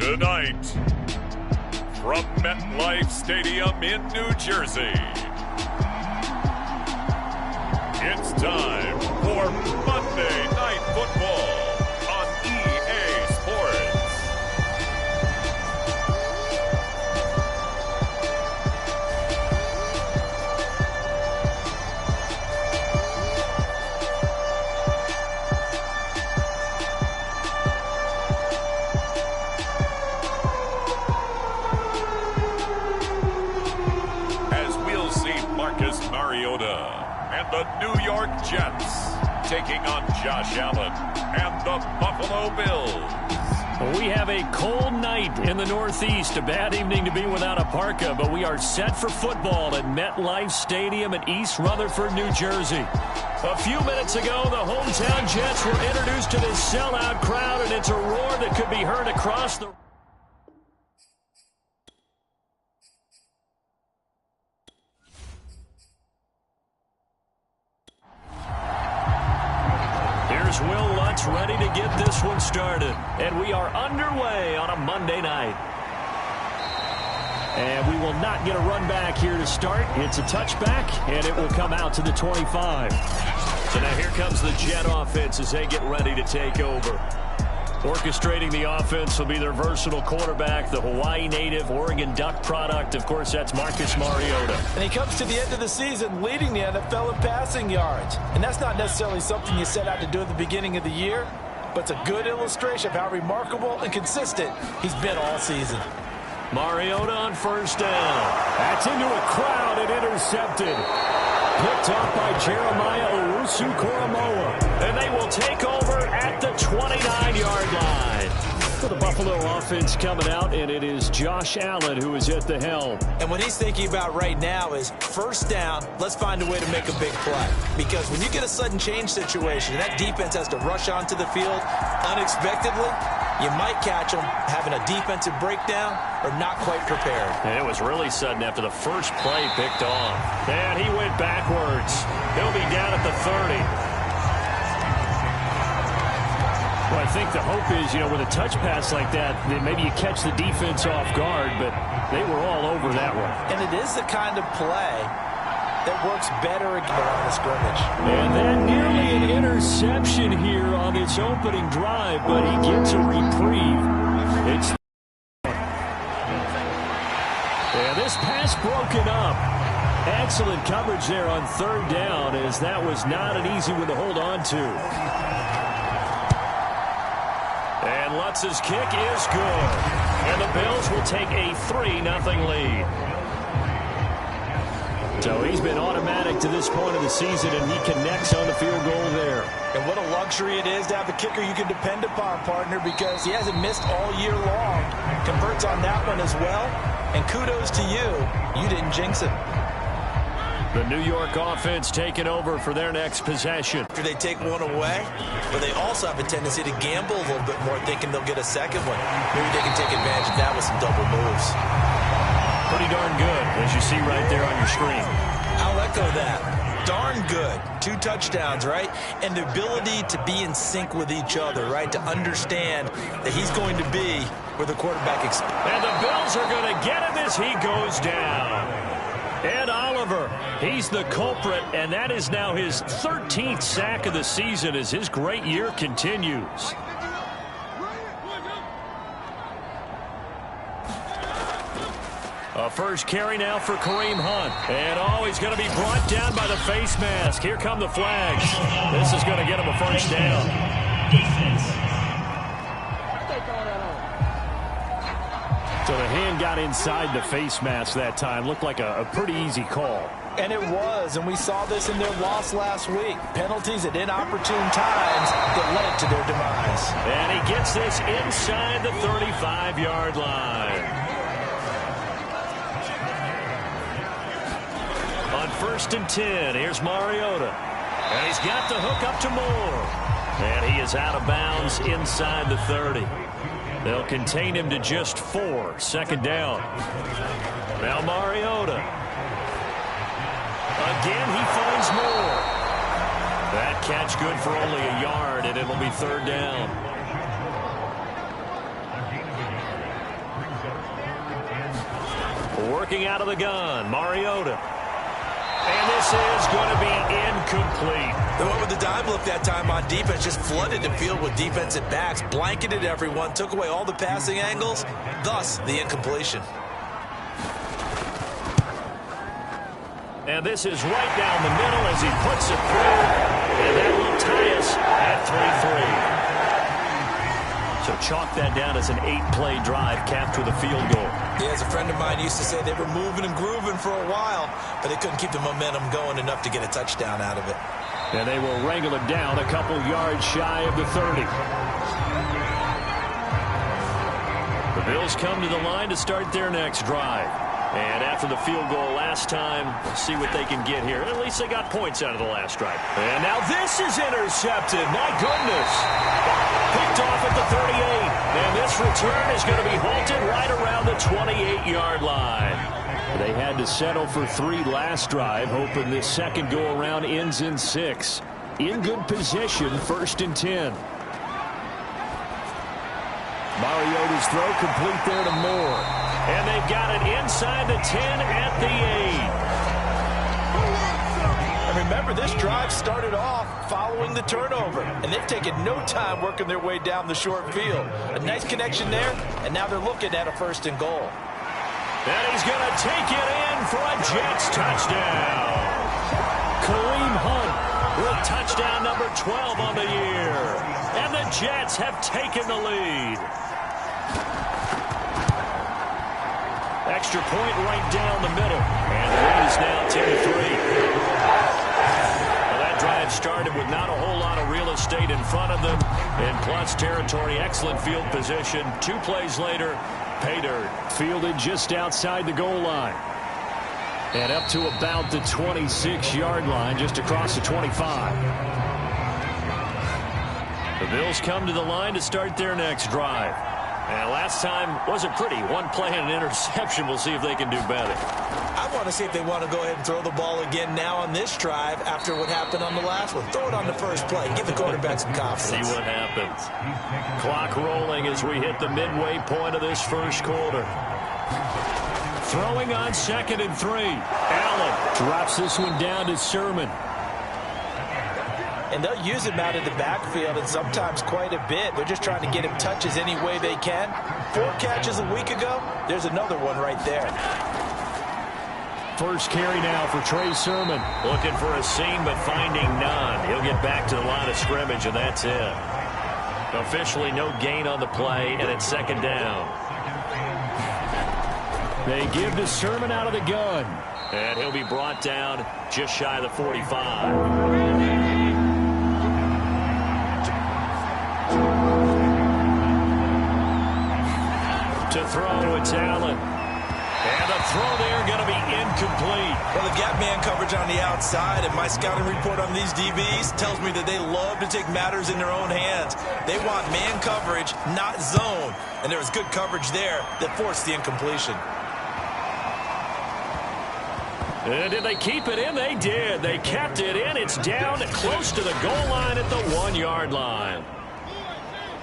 Tonight, from MetLife Stadium in New Jersey, it's time for Monday Night Football on EA Sports. As we'll see Marcus Mariota and the New York Jets taking on Josh Allen and the Buffalo Bills. We have a cold night in the Northeast. A bad evening to be without a parka, but we are set for football at MetLife Stadium in East Rutherford, New Jersey. A few minutes ago, the hometown Jets were introduced to this sellout crowd, and it's a roar that could be heard across the... Here's Will Lutz ready to get this one started. And we are underway on a Monday night. And we will not get a run back here to start. It's a touchback, and it will come out to the 25. So now here comes the Jet offense as they get ready to take over. Orchestrating the offense will be their versatile quarterback, the Hawaii native, Oregon Duck product. Of course, that's Marcus Mariota. And he comes to the end of the season leading the NFL in passing yards. And that's not necessarily something you set out to do at the beginning of the year, but it's a good illustration of how remarkable and consistent he's been all season. Mariota on first down. That's into a crowd and intercepted. Picked off by Jeremiah Owusu-Koramoah. And they will take over at the 29-yard line. For the Buffalo offense coming out, and it is Josh Allen who is at the helm. And what he's thinking about right now is first down, let's find a way to make a big play. Because when you get a sudden change situation, that defense has to rush onto the field unexpectedly, you might catch them having a defensive breakdown or not quite prepared. And it was really sudden after the first play picked off. And he went backwards. He'll be down at the 30. Well, I think the hope is, with a touch pass like that, then maybe you catch the defense off guard, but they were all over that one. And it is the kind of play that works better against the line of scrimmage. And that nearly an interception here on its opening drive, but he gets a reprieve. And this pass broken up. Excellent coverage there on third down, as that was not an easy one to hold on to. And Lutz's kick is good. And the Bills will take a 3-0 lead. So he's been automatic to this point of the season, and he connects on the field goal there. And what a luxury it is to have a kicker you can depend upon, partner, because he hasn't missed all year long. Converts on that one as well. And kudos to you. You didn't jinx it. The New York offense taking over for their next possession. After they take one away, but they also have a tendency to gamble a little bit more, thinking they'll get a second one. Maybe they can take advantage of that with some double moves. Pretty darn good, as you see right there on your screen. I'll echo that. Darn good. 2 touchdowns, right? And the ability to be in sync with each other, right? To understand that he's going to be where the quarterback expects. And the Bills are going to get him as he goes down. Ed Oliver, he's the culprit, and that is now his 13th sack of the season as his great year continues. A first carry now for Kareem Hunt. And he's going to be brought down by the face mask. Here come the flags. This is going to get him a first down. So the hand got inside the face mask that time. Looked like a pretty easy call. And it was, and we saw this in their loss last week. Penalties at inopportune times that led to their demise. And he gets this inside the 35-yard line. On 1st and 10, here's Mariota. And he's got the hook up to Moore. And he is out of bounds inside the 30. They'll contain him to just 4. Second down. Now Mariota. Again, he finds Moore. That catch good for only a yard, and it'll be third down. Working out of the gun, Mariota. And this is going to be incomplete. They went with the dime look that time on defense, just flooded the field with defensive backs, blanketed everyone, took away all the passing angles, thus the incompletion. And this is right down the middle as he puts it through. And that will tie us at 3-3. So chalk that down as an 8-play drive capped with a field goal. Yeah, as a friend of mine used to say, they were moving and grooving for a while, but they couldn't keep the momentum going enough to get a touchdown out of it. And they will wrangle it down a couple yards shy of the 30. The Bills come to the line to start their next drive. And after the field goal last time, we'll see what they can get here. At least they got points out of the last drive. And now this is intercepted. My goodness. Picked off at the 38. And this return is going to be halted right around the 28-yard line. They had to settle for 3 last drive, hoping this second go-around ends in 6. In good position, 1st and 10. Mariota's throw complete there to Moore. And they've got it inside the 10 at the 8. And remember, this drive started off following the turnover, and they've taken no time working their way down the short field. A nice connection there, and now they're looking at a 1st and goal. And he's going to take it in for a Jets touchdown. Kareem Hunt with touchdown number 12 on the year. And the Jets have taken the lead. Extra point right down the middle. And the lead is now 10-3. Well, that drive started with not a whole lot of real estate in front of them. In plus territory, excellent field position. 2 plays later, pay dirt. Fielded just outside the goal line. And up to about the 26-yard line, just across the 25. The Bills come to the line to start their next drive. And last time wasn't pretty. 1 play and an interception. We'll see if they can do better. I want to see if they want to go ahead and throw the ball again now on this drive after what happened on the last one. Throw it on the first play. Give the quarterback some confidence. See what happens. Clock rolling as we hit the midway point of this first quarter. Throwing on 2nd and 3. Allen drops this one down to Sermon. And they'll use him out of the backfield, and sometimes quite a bit. They're just trying to get him touches any way they can. 4 catches a week ago. There's another one right there. First carry now for Trey Sermon. Looking for a seam, but finding none. He'll get back to the line of scrimmage, and that's it. Officially no gain on the play, and it's 2nd down. They give to Sermon out of the gun. And he'll be brought down just shy of the 45. To throw, it's Allen. And the throw there going to be incomplete. Well, they've got man coverage on the outside, and my scouting report on these DBs tells me that they love to take matters in their own hands. They want man coverage, not zone. And there was good coverage there that forced the incompletion. And did they keep it in? They did. They kept it in. It's down close to the goal line at the 1-yard line.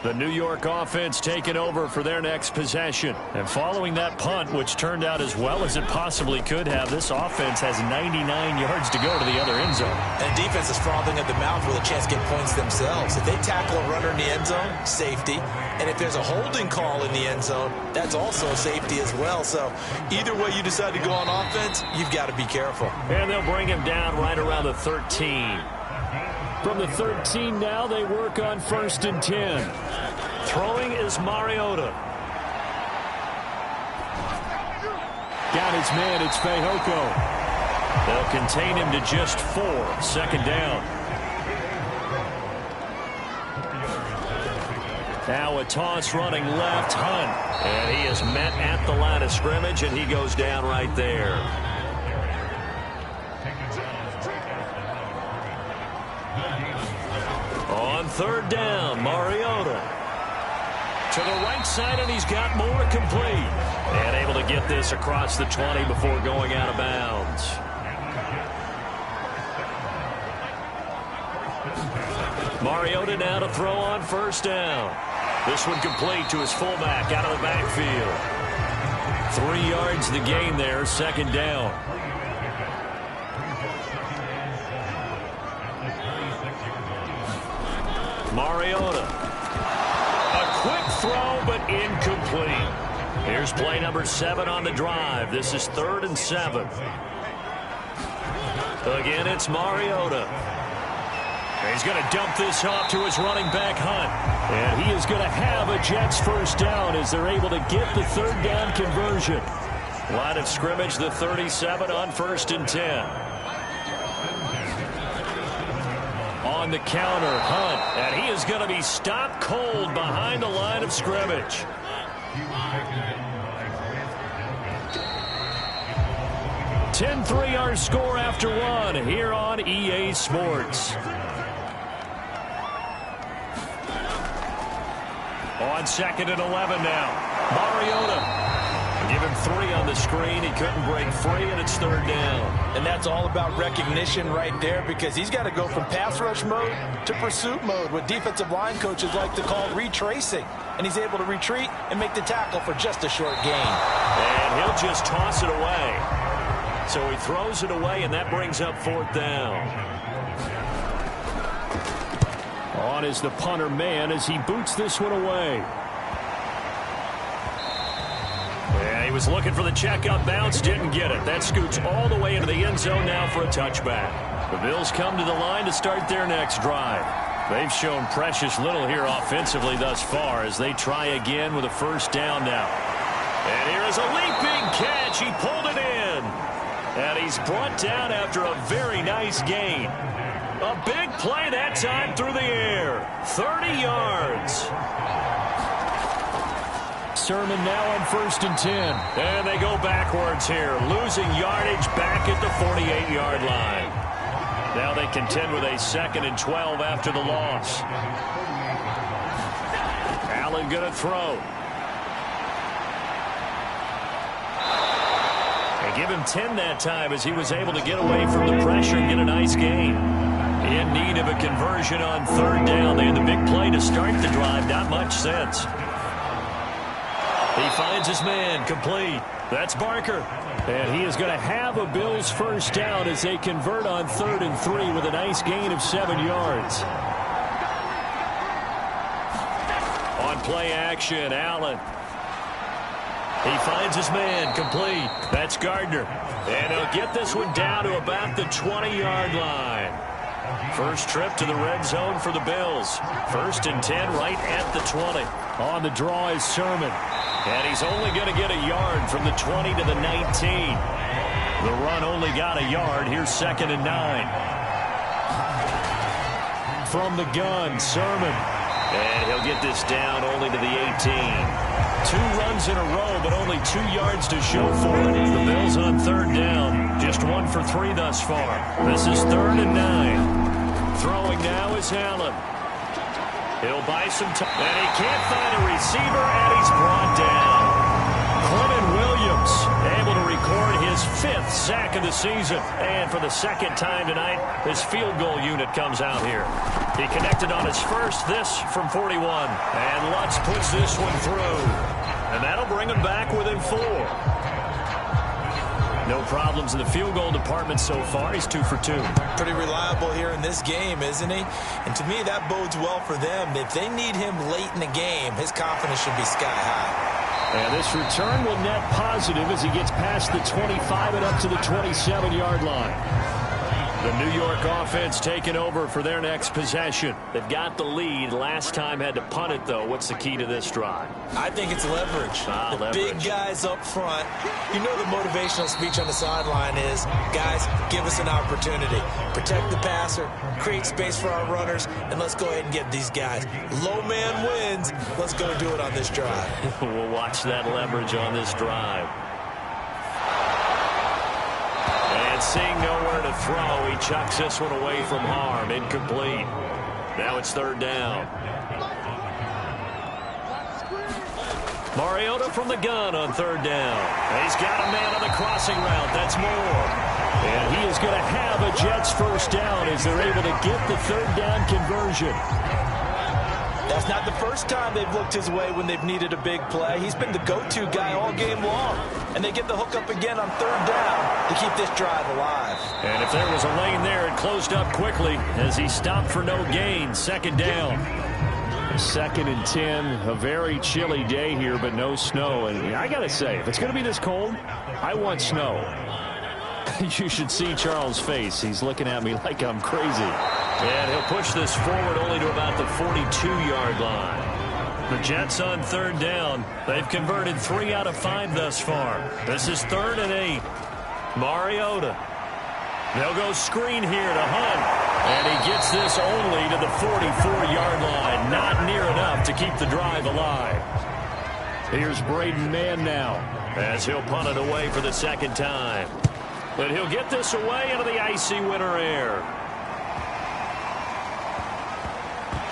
The New York offense taking over for their next possession. And following that punt, which turned out as well as it possibly could have, this offense has 99 yards to go to the other end zone. And defense is frothing at the mouth with a chance to get points themselves. If they tackle a runner in the end zone, safety. And if there's a holding call in the end zone, that's also safety as well. So either way you decide to go on offense, you've got to be careful. And they'll bring him down right around the 13. From the 13 now, they work on 1st and 10. Throwing is Mariota. Got his man, it's Fehoko. They'll contain him to just 4. 2nd down. Now a toss running left, Hunt. And he is met at the line of scrimmage, and he goes down right there. On 3rd down, Mariota. To the right side, and he's got Moore complete. And able to get this across the 20 before going out of bounds. Mariota now to throw on 1st down. This one complete to his fullback out of the backfield. 3 yards the gain there, second down. Mariota. A quick throw, but incomplete. Here's play number 7 on the drive. This is 3rd and 7. Again, it's Mariota. He's going to dump this off to his running back, Hunt. And he is going to have a Jets first down as they're able to get the 3rd down conversion. Line of scrimmage, the 37 on 1st and 10. On the counter, Hunt. And he is going to be stopped cold behind the line of scrimmage. 10-3 our score after 1 here on EA Sports. On 2nd and 11 now. Mariota. Give him 3 on the screen. He couldn't break free, and it's 3rd down. And that's all about recognition right there, because he's got to go from pass rush mode to pursuit mode, what defensive line coaches like to call retracing. And he's able to retreat and make the tackle for just a short gain. And he'll just toss it away. So he throws it away, and that brings up 4th down. On is the punter man as he boots this one away. Yeah, he was looking for the check-up bounce, didn't get it. That scoots all the way into the end zone now for a touchback. The Bills come to the line to start their next drive. They've shown precious little here offensively thus far as they try again with a first down now. And here is a leaping catch. He pulled it in. And he's brought down after a very nice gain. A big play that time through the air. 30 yards. Sermon now on 1st and 10. And they go backwards here, losing yardage back at the 48-yard line. Now they contend with a 2nd and 12 after the loss. Allen going to throw. They give him 10 that time as he was able to get away from the pressure and get a nice gain. In need of a conversion on 3rd down. They had the big play to start the drive. Not much sense. He finds his man, complete. That's Barker. And he is going to have a Bills first down as they convert on 3rd and 3 with a nice gain of 7 yards. On play action, Allen. He finds his man, complete. That's Gardner. And he'll get this one down to about the 20-yard line. First trip to the red zone for the Bills. 1st and 10 right at the 20. On the draw is Sermon. And he's only going to get a yard from the 20 to the 19. The run only got a yard. Here's 2nd and 9. From the gun, Sermon. And he'll get this down only to the 18. 2 runs in a row, but only 2 yards to show for it. The Bills on 3rd down. Just 1 for 3 thus far. This is 3rd and 9. Throwing now is Allen. He'll buy some time. And he can't find a receiver, and he's brought down. Clement Williams able to record his 5th sack of the season. And for the 2nd time tonight, his field goal unit comes out here. He connected on his first, this from 41. And Lutz puts this one through. And that'll bring him back within 4. No problems in the field goal department so far. He's 2 for 2. Pretty reliable here in this game, isn't he? And to me, that bodes well for them. If they need him late in the game, his confidence should be sky high. And this return will net positive as he gets past the 25 and up to the 27-yard line. The New York offense taking over for their next possession. They've got the lead. Last time had to punt it, though. What's the key to this drive? I think it's leverage. The big guys up front. You know the motivational speech on the sideline is, guys, give us an opportunity. Protect the passer, create space for our runners, and let's go ahead and get these guys. Low man wins. Let's go do it on this drive. We'll watch that leverage on this drive. And seeing nowhere to throw, he chucks this one away from harm. Incomplete. Now it's 3rd down. Mariota from the gun on 3rd down. He's got a man on the crossing route. That's Moore. And he is going to have a Jets first down as they're able to get the 3rd down conversion. That's not the first time they've looked his way when they've needed a big play. He's been the go-to guy all game long. And they get the hook up again on third down to keep this drive alive. And if there was a lane there, it closed up quickly as he stopped for no gain. Second down. 2nd and 10. A very chilly day here, but no snow. And I got to say, if it's going to be this cold, I want snow. You should see Charles' face. He's looking at me like I'm crazy. And he'll push this forward only to about the 42-yard line. The Jets on third down. They've converted 3 out of 5 thus far. This is 3rd and 8. Mariota. They'll go screen here to Hunt. And he gets this only to the 44-yard line. Not near enough to keep the drive alive. Here's Braden Mann now as he'll punt it away for the second time. But he'll get this away into the icy winter air.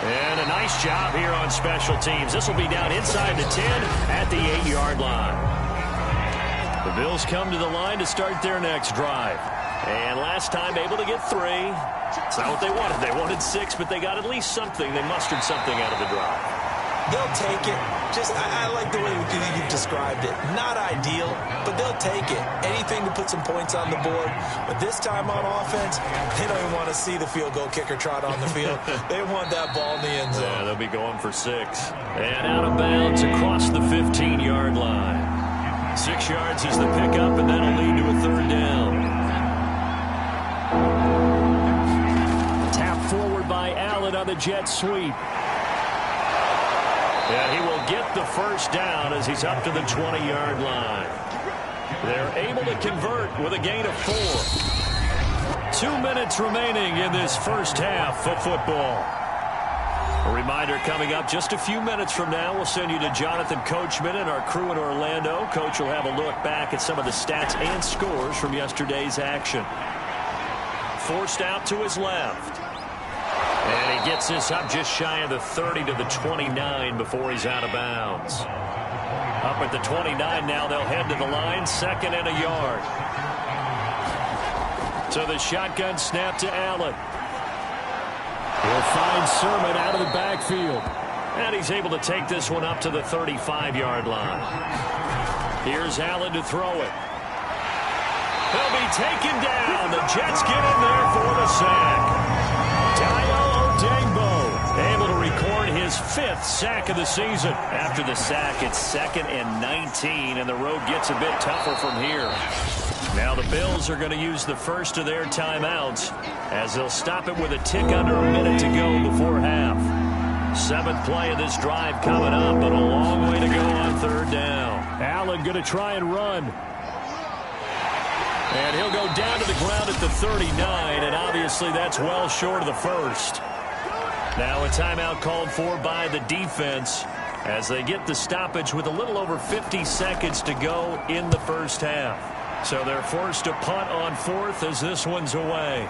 And a nice job here on special teams. This will be down inside the 10 at the 8-yard line. The Bills come to the line to start their next drive. And last time able to get 3. It's not what they wanted. They wanted 6, but they got at least something. They mustered something out of the drive. They'll take it. I like the way you've described it. Not ideal, but they'll take it. Anything to put some points on the board. But this time on offense, they don't even want to see the field goal kicker trot on the field. They want that ball in the end zone. Yeah, they'll be going for 6. And out of bounds across the 15-yard line. 6 yards is the pickup, and that'll lead to a third down. Tap forward by Allen on the jet sweep. And he will get the first down as he's up to the 20-yard line. They're able to convert with a gain of 4. 2 minutes remaining in this first half of football. A reminder coming up just a few minutes from now. We'll send you to Jonathan Coachman and our crew in Orlando. Coach will have a look back at some of the stats and scores from yesterday's action. Forced out to his left. And he gets this up just shy of the 30 to the 29 before he's out of bounds. Up at the 29 now, they'll head to the line, 2nd and a yard. So the shotgun snap to Allen. He'll find Sermon out of the backfield. And he's able to take this one up to the 35-yard line. Here's Allen to throw it. He'll be taken down. The Jets get in there for the sack. Dayo Odeyingbo able to record his 5th sack of the season. After the sack, it's 2nd and 19, and the road gets a bit tougher from here. Now the Bills are going to use the first of their timeouts as they'll stop it with a tick under a minute to go before half. 7th play of this drive coming up, but a long way to go on third down. Allen going to try and run. And he'll go down to the ground at the 39, and obviously that's well short of the first. Now a timeout called for by the defense as they get the stoppage with a little over 50 seconds to go in the first half. So they're forced to punt on 4th as this one's away.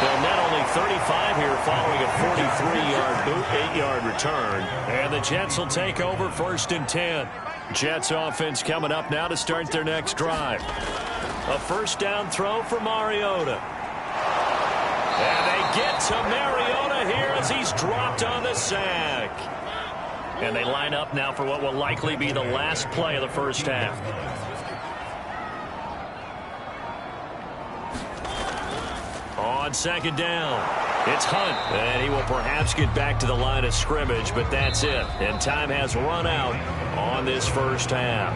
They'll net only 35 here following a 43-yard boot, 8-yard return. And the Jets will take over 1st and 10. Jets offense coming up now to start their next drive. A first down throw for Mariota. And they get to Mariota here as he's dropped on the sack. And they line up now for what will likely be the last play of the first half. On 2nd down, it's Hunt, and he will perhaps get back to the line of scrimmage, but that's it. And time has run out on this first half.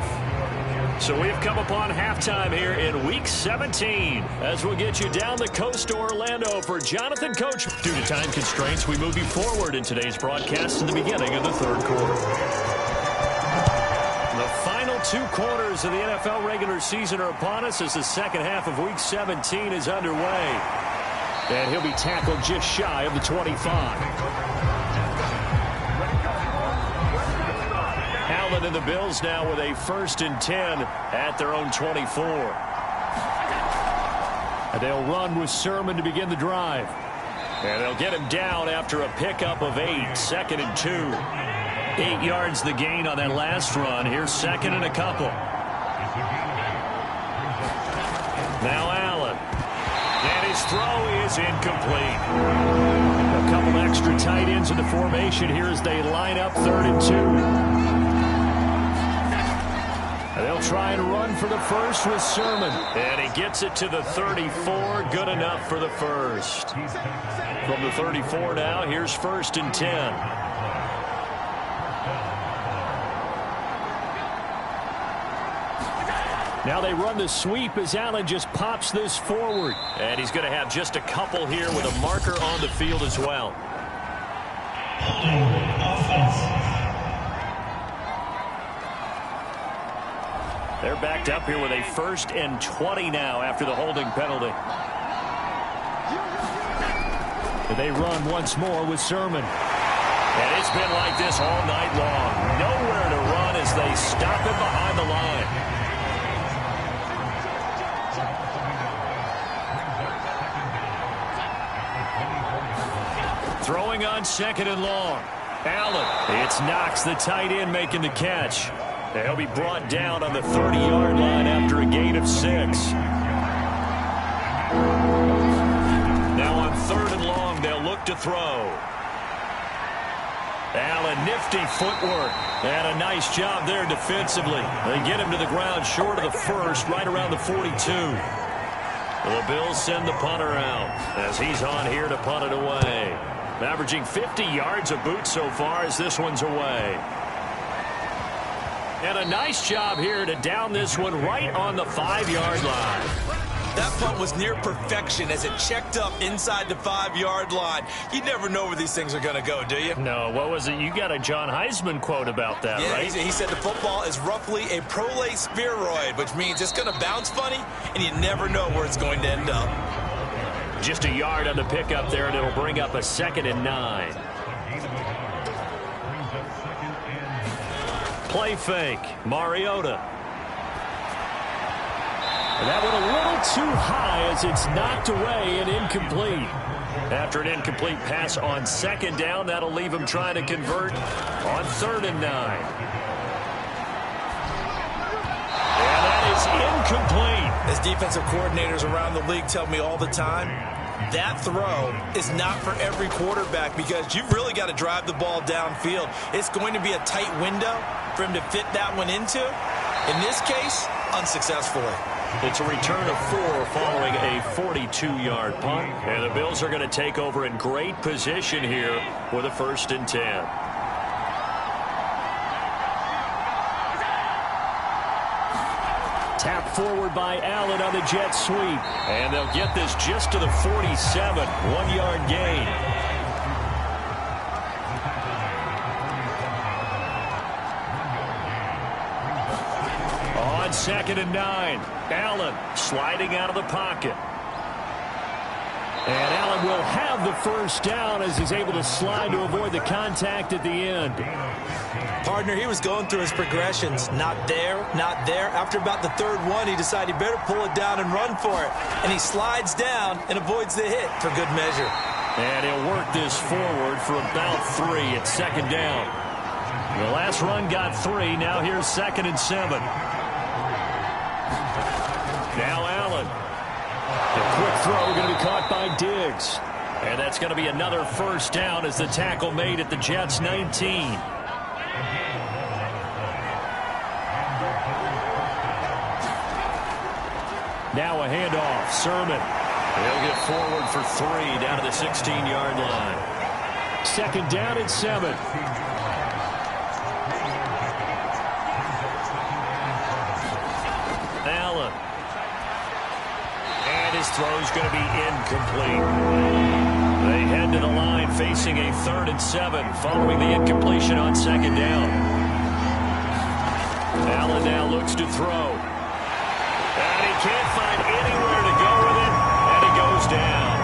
So we've come upon halftime here in Week 17 as we'll get you down the coast to Orlando for Jonathan Coachman. Due to time constraints, we move you forward in today's broadcast to the beginning of the third quarter. The final 2 quarters of the NFL regular season are upon us as the second half of Week 17 is underway. And he'll be tackled just shy of the 25. Allen and the Bills now with a 1st and 10 at their own 24. And they'll run with Sermon to begin the drive. And they'll get him down after a pickup of 8, 2nd and 2. 8 yards the gain on that last run. Here's 2nd and a couple. Now Allen. And his throw is incomplete. A couple extra tight ends in the formation here as they line up 3rd and 2. They'll try and run for the first with Sermon. And he gets it to the 34. Good enough for the first. From the 34 now, here's 1st and 10. Now they run the sweep as Allen just pops this forward. And he's going to have just a couple here with a marker on the field as well. They're backed up here with a 1st and 20 now after the holding penalty. They run once more with Sermon. And it's been like this all night long. Nowhere to run as they stop him behind the line. Throwing on 2nd and long. Allen. It's Knox, the tight end, making the catch. He'll be brought down on the 30-yard line after a gain of 6. Now on 3rd and long, they'll look to throw. Allen, nifty footwork. And a nice job there defensively. They get him to the ground short of the first, right around the 42. The Bills send the punter out as he's on here to punt it away. Averaging 50 yards a boot so far as this one's away. And a nice job here to down this one right on the 5-yard line. That punt was near perfection as it checked up inside the 5-yard line. You never know where these things are going to go, do you? No, what was it? You got a John Heisman quote about that, right? He said the football is roughly a prolate spheroid, which means it's going to bounce funny, and you never know where it's going to end up. Just a yard on the pickup there, and it'll bring up a 2nd and 9. Play fake. Mariota. And that one a little too high as it's knocked away and incomplete. After an incomplete pass on 2nd down, that'll leave him trying to convert on 3rd and 9. And that is incomplete. As defensive coordinators around the league tell me all the time, that throw is not for every quarterback because you've really got to drive the ball downfield. It's going to be a tight window for him to fit that one into. In this case, unsuccessfully. It's a return of 4 following a 42-yard punt. And the Bills are going to take over in great position here with a 1st and 10. Tap forward by Allen on the jet sweep. And they'll get this just to the 47. 1-yard gain. On 2nd and 9. Allen sliding out of the pocket. And Allen will have the 1st down as he's able to slide to avoid the contact at the end. Partner, he was going through his progressions. Not there, not there. After about the 3rd one, he decided he better pull it down and run for it. And he slides down and avoids the hit for good measure. And he'll work this forward for about 3 at 2nd down. The last run got 3. Now here's 2nd and 7. Now Allen. The quick throw going to be caught by Diggs. And that's going to be another 1st down as the tackle made at the Jets' 19. Now a handoff. Sermon. He'll get forward for 3 down to the 16-yard line. 2nd down and 7. Allen. And his throw's going to be incomplete. They head to the line facing a 3rd and 7 following the incompletion on 2nd down. Allen now looks to throw. And he can't find anywhere to go with it, and he goes down.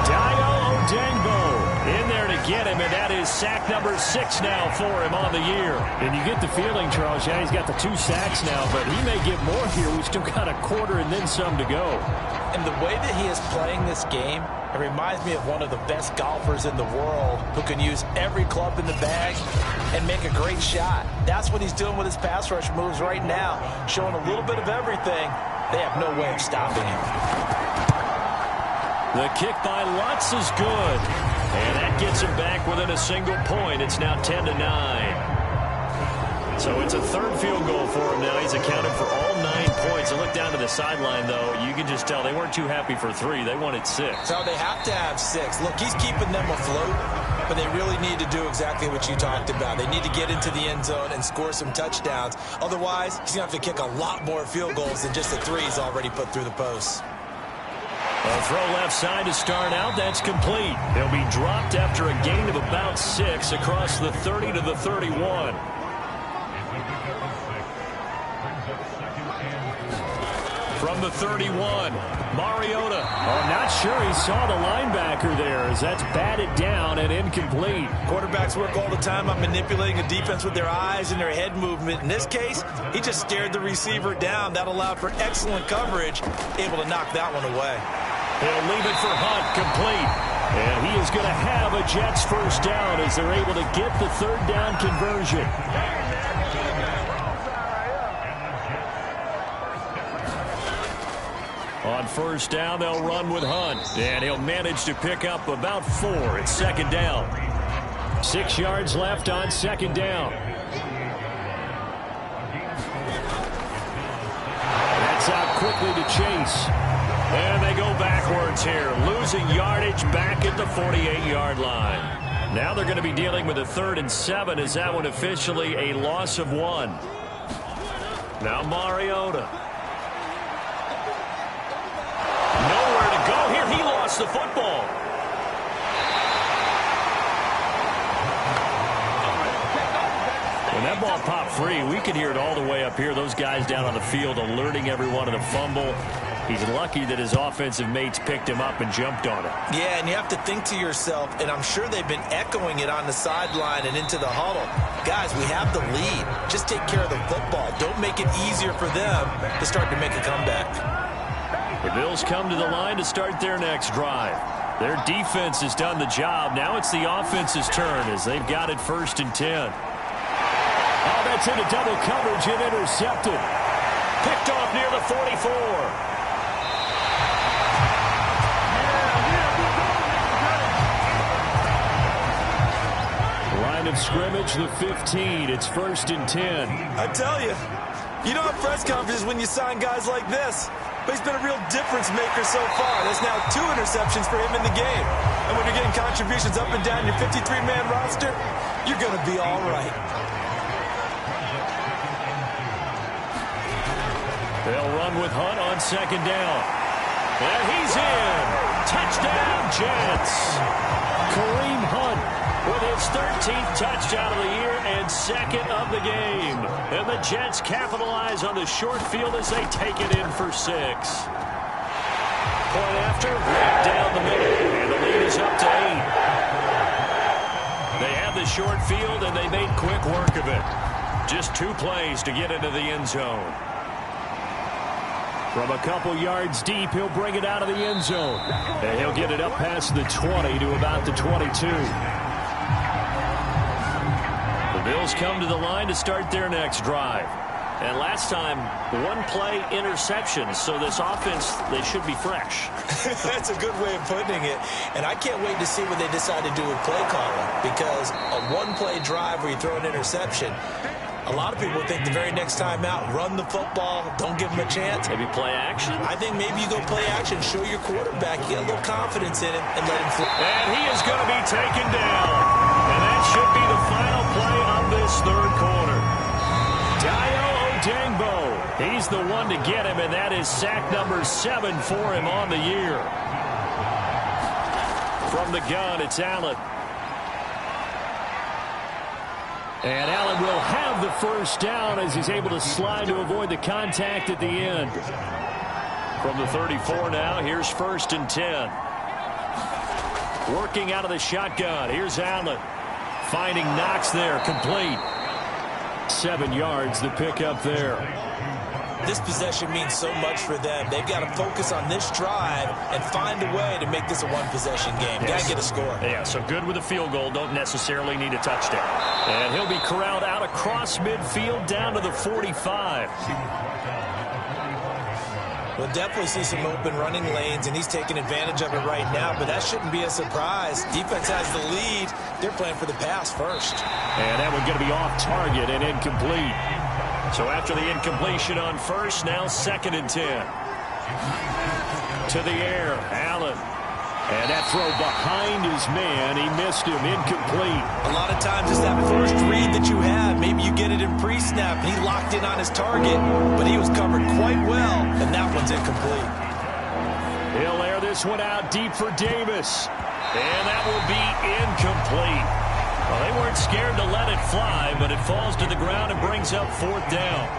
Dayo Odeyingbo in there to get him, and that is sack number 6 now for him on the year. And you get the feeling, Charles, yeah, he's got the 2 sacks now, but he may get more here. We've still got a quarter and then some to go. And the way that he is playing this game, it reminds me of one of the best golfers in the world who can use every club in the bag and make a great shot. That's what he's doing with his pass rush moves right now, showing a little bit of everything. They have no way of stopping him. The kick by Lutz is good. And that gets him back within a single point. It's now 10-9. So it's a third field goal for him now. He's accounted for all 9 points. And look down to the sideline, though. You can just tell they weren't too happy for 3. They wanted 6. So they have to have 6. Look, he's keeping them afloat, but they really need to do exactly what you talked about. They need to get into the end zone and score some touchdowns. Otherwise, he's going to have to kick a lot more field goals than just the 3 he's already put through the posts. A throw left side to start out. That's complete. He'll be dropped after a gain of about 6 across the 30 to the 31. From the 31, Mariota. I'm not sure he saw the linebacker there as that's batted down and incomplete. Quarterbacks work all the time on manipulating a defense with their eyes and their head movement. In this case, he just stared the receiver down. That allowed for excellent coverage, able to knock that one away. He'll leave it for Hunt, complete. And he is going to have a Jets first down as they're able to get the third down conversion. On first down, they'll run with Hunt. And he'll manage to pick up about 4. It's second down. 6 yards left on second down. That's out quickly to Chase. And they go backwards here, losing yardage back at the 48-yard line. Now they're going to be dealing with a 3rd and 7 as that one officially a loss of 1. Now Mariota. Nowhere to go here. He lost the football. When that ball popped free, we could hear it all the way up here. Those guys down on the field alerting everyone of the fumble. He's lucky that his offensive mates picked him up and jumped on it. Yeah, and you have to think to yourself, and I'm sure they've been echoing it on the sideline and into the huddle. Guys, we have the lead. Just take care of the football. Don't make it easier for them to start to make a comeback. The Bills come to the line to start their next drive. Their defense has done the job. Now it's the offense's turn as they've got it 1st and 10. Oh, that's into double coverage and intercepted. Picked off near the 44. Line of scrimmage, the 15. It's 1st and 10. I tell you, you don't have press conferences when you sign guys like this. But he's been a real difference maker so far. There's now 2 interceptions for him in the game. And when you're getting contributions up and down your 53-man roster, you're going to be all right. They'll run with Hunt on second down. And he's in. Touchdown, Jets. Kareem Hunt with his 13th touchdown of the year and 2nd of the game. And the Jets capitalize on the short field as they take it in for 6. Point after, right down the middle. And the lead is up to 8. They have the short field, and they made quick work of it. Just 2 plays to get into the end zone. From a couple yards deep, he'll bring it out of the end zone. And he'll get it up past the 20 to about the 22. The Bills come to the line to start their next drive. And last time, 1-play interception. So this offense, they should be fresh. That's a good way of putting it. And I can't wait to see what they decide to do with play calling. Because a 1-play drive where you throw an interception, a lot of people think the very next time out, run the football, don't give them a chance. Maybe play action? I think maybe you go play action, show your quarterback, you get a little confidence in him, and let him fly. And he is going to be taken down. And that should be the final play of this 3rd quarter. Dayo Odeyingbo, he's the one to get him, and that is sack number 7 for him on the year. From the gun, it's Allen. And Allen will have the first down as he's able to slide to avoid the contact at the end. From the 34 now, here's 1st and 10. Working out of the shotgun, here's Allen. Finding Knox there, complete. 7 yards, the pickup there. This possession means so much for them. They've got to focus on this drive and find a way to make this a 1-possession game. Got to get a score. Yeah, so good with a field goal. Don't necessarily need a touchdown. And he'll be corralled out across midfield down to the 45. We'll definitely see some open running lanes, and he's taking advantage of it right now, but that shouldn't be a surprise. Defense has the lead. They're playing for the pass first. And that one's going to be off target and incomplete. So after the incompletion on first, now 2nd and 10. To the air, Allen. And that throw behind his man, he missed him, incomplete. A lot of times it's that first read that you have. Maybe you get it in pre-snap, and he locked in on his target, but he was covered quite well, and that one's incomplete. He'll air this one out deep for Davis. And that will be incomplete. Well, they weren't scared to let it fly, but it falls to the ground and brings up 4th down.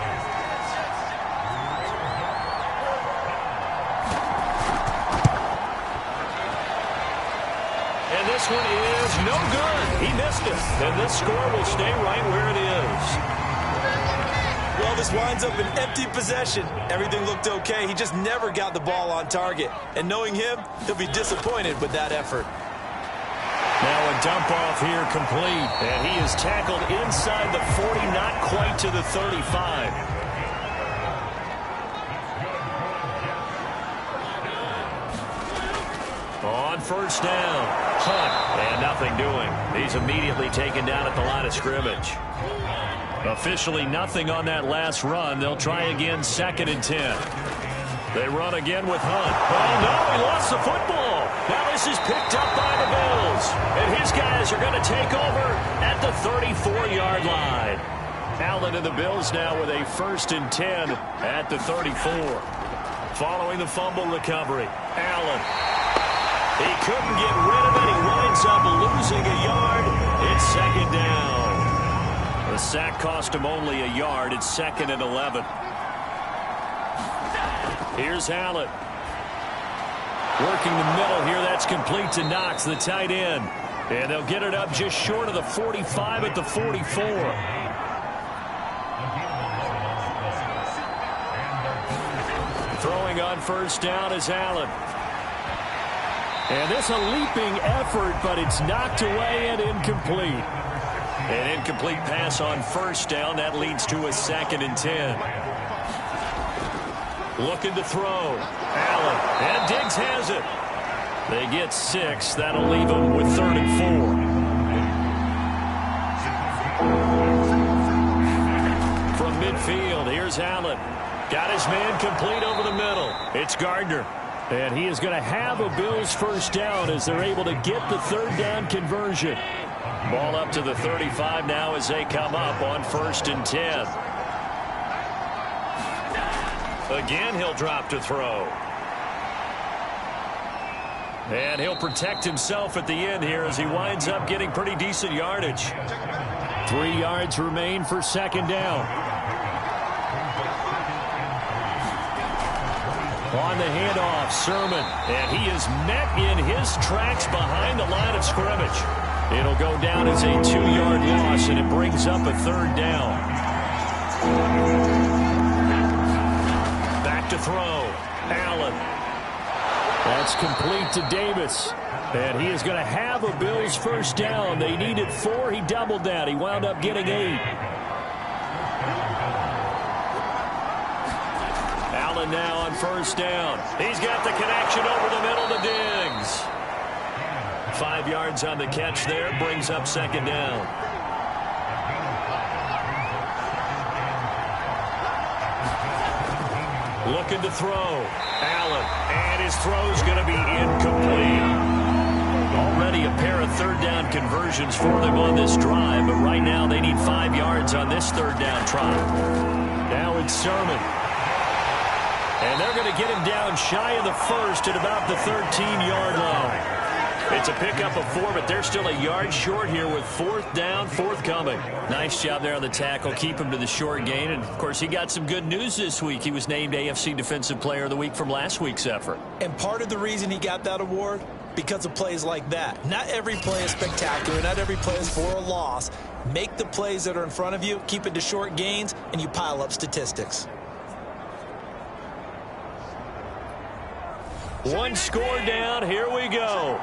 And this one is no good. He missed it. And this score will stay right where it is. Well, this winds up an empty possession. Everything looked okay. He just never got the ball on target. And knowing him, he'll be disappointed with that effort. Now a dump off here complete. And he is tackled inside the 40, not quite to the 35. On first down, Hunt, and nothing doing. He's immediately taken down at the line of scrimmage. Officially nothing on that last run. They'll try again 2nd and 10. They run again with Hunt. Oh, no, he lost the football. Now this is picked up by the Bills. And his guys are going to take over at the 34-yard line. Allen and the Bills now with a 1st and 10 at the 34. Following the fumble recovery, Allen. He couldn't get rid of it. He winds up losing a yard. It's 2nd down. The sack cost him only a yard. It's 2nd and 11. Here's Allen. Working the middle here. That's complete to Knox, the tight end. And they'll get it up just short of the 45 at the 44. Throwing on first down is Allen. And this a leaping effort, but it's knocked away and incomplete. An incomplete pass on first down. That leads to a 2nd and 10. Looking to throw. Allen. And Diggs has it. They get 6. That'll leave them with 3rd and 4. From midfield, here's Allen. Got his man complete over the middle. It's Gardner. And he is going to have a Bills first down as they're able to get the 3rd down conversion. Ball up to the 35 now as they come up on 1st and 10. Again, he'll drop to throw. And he'll protect himself at the end here as he winds up getting pretty decent yardage. 3 yards remain for 2nd down. On the handoff, Sermon, and he is met in his tracks behind the line of scrimmage. It'll go down as a 2-yard loss, and it brings up a 3rd down. Back to throw, Allen. That's complete to Davis, and he is going to have a Bills first down. They needed 4. He doubled that. He wound up getting 8. Now on first down. He's got the connection over the middle to Diggs. 5 yards on the catch there. Brings up 2nd down. Looking to throw. Allen. And his throw's going to be incomplete. Already a pair of 3rd down conversions for them on this drive, but right now they need 5 yards on this 3rd down try. Now it's Sermon. And they're going to get him down shy of the 1st at about the 13-yard line. It's a pickup of 4, but they're still a yard short here with 4th down, forthcoming. Nice job there on the tackle. Keep him to the short gain. And, of course, he got some good news this week. He was named AFC Defensive Player of the Week from last week's effort. And part of the reason he got that award, because of plays like that. Not every play is spectacular. Not every play is for a loss. Make the plays that are in front of you, keep it to short gains, and you pile up statistics. One score down. Here we go.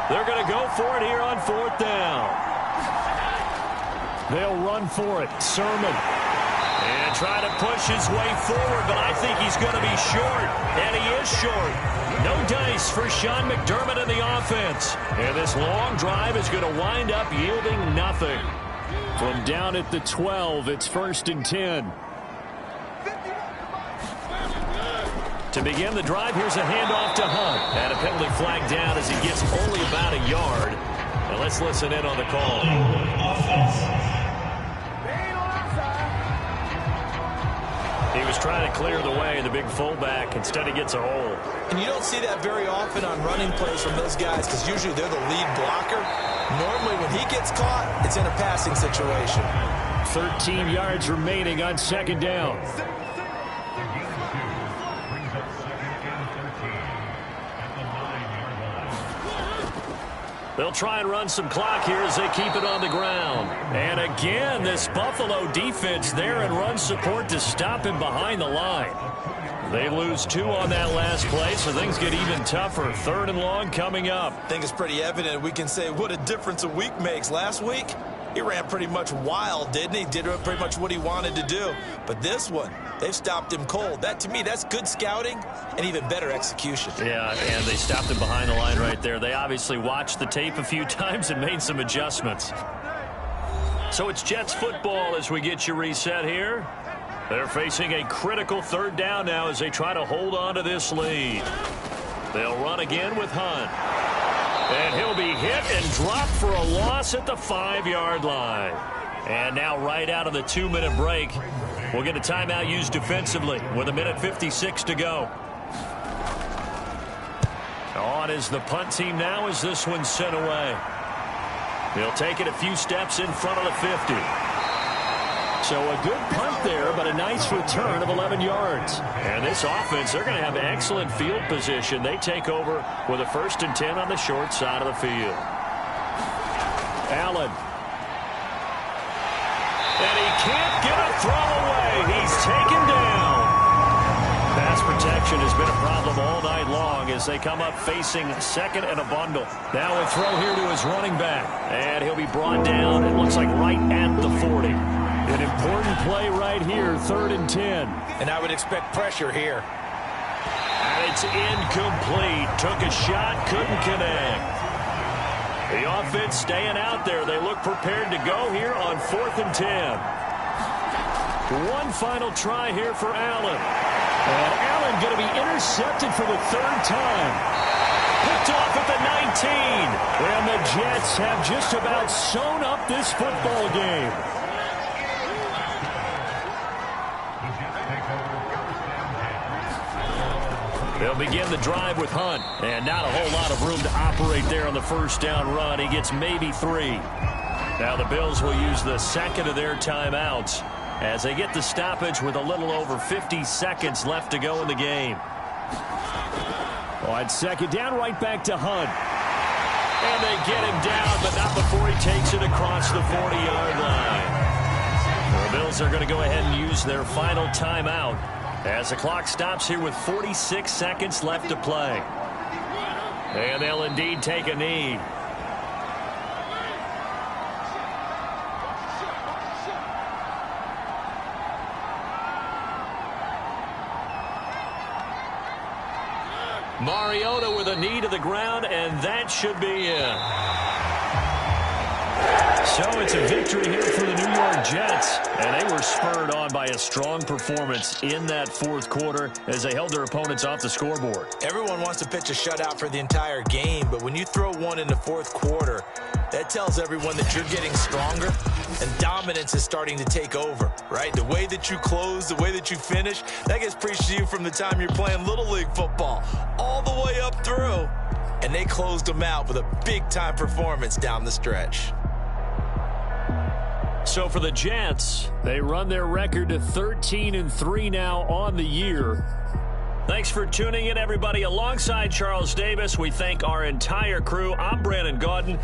They're going to go for it here on 4th down. They'll run for it. Sermon. And trying to push his way forward, but I think he's going to be short. And he is short. No dice for Sean McDermott in the offense. And this long drive is going to wind up yielding nothing. From down at the 12, it's 1st and 10. To begin the drive, here's a handoff to Hunt. And a penalty flag down as he gets only about a yard. And let's listen in on the call. He was trying to clear the way, the big fullback. Instead, he gets a hole. And you don't see that very often on running plays from those guys because usually they're the lead blocker. Normally, when he gets caught, it's in a passing situation. 13 yards remaining on 2nd down. They'll try and run some clock here as they keep it on the ground. And again, this Buffalo defense there in run support to stop him behind the line. They lose 2 on that last play, so things get even tougher. 3rd and long coming up. I think it's pretty evident. We can say what a difference a week makes. Last week, he ran pretty much wild, didn't he? Did pretty much what he wanted to do. But this one, they've stopped him cold. That, to me, that's good scouting and even better execution. Yeah, and they stopped him behind the line right there. They obviously watched the tape a few times and made some adjustments. So it's Jets football as we get you reset here. They're facing a critical 3rd down now as they try to hold on to this lead. They'll run again with Hunt. And he'll be hit and dropped for a loss at the 5-yard line. And now right out of the 2-minute break, we'll get a timeout used defensively with 1:56 to go. On is the punt team now as this one's sent away. He'll take it a few steps in front of the 50. So a good punt there, but a nice return of 11 yards. And this offense, they're going to have excellent field position. They take over with a 1st and 10 on the short side of the field. Allen. And he can't get a throw away. He's taken down. Pass protection has been a problem all night long as they come up facing 2nd and a bundle. Now a throw here to his running back. And he'll be brought down, it looks like right at the 40. An important play right here, 3rd and 10. And I would expect pressure here. And it's incomplete. Took a shot, couldn't connect. The offense staying out there. They look prepared to go here on 4th and 10. One final try here for Allen. And Allen going to be intercepted for the 3rd time. Picked off at the 19. And the Jets have just about sewn up this football game. They'll begin the drive with Hunt. And not a whole lot of room to operate there on the 1st down run. He gets maybe 3. Now the Bills will use the 2nd of their timeouts as they get the stoppage with a little over 50 seconds left to go in the game. On 2nd down, right back to Hunt. And they get him down, but not before he takes it across the 40-yard line. The Bills are going to go ahead and use their final timeout as the clock stops here with 46 seconds left to play. And they'll indeed take a knee. Mariota with a knee to the ground, and that should be it. So it's a victory here for the New York Jets, and they were spurred on by a strong performance in that 4th quarter as they held their opponents off the scoreboard. Everyone wants to pitch a shutout for the entire game, but when you throw one in the 4th quarter, that tells everyone that you're getting stronger and dominance is starting to take over, right? The way that you close, the way that you finish, that gets preached to you from the time you're playing Little League football all the way up through, and they closed them out with a big-time performance down the stretch. So for the Jets, they run their record to 13-3 now on the year. Thanks for tuning in, everybody. Alongside Charles Davis, we thank our entire crew. I'm Brandon Gaudin.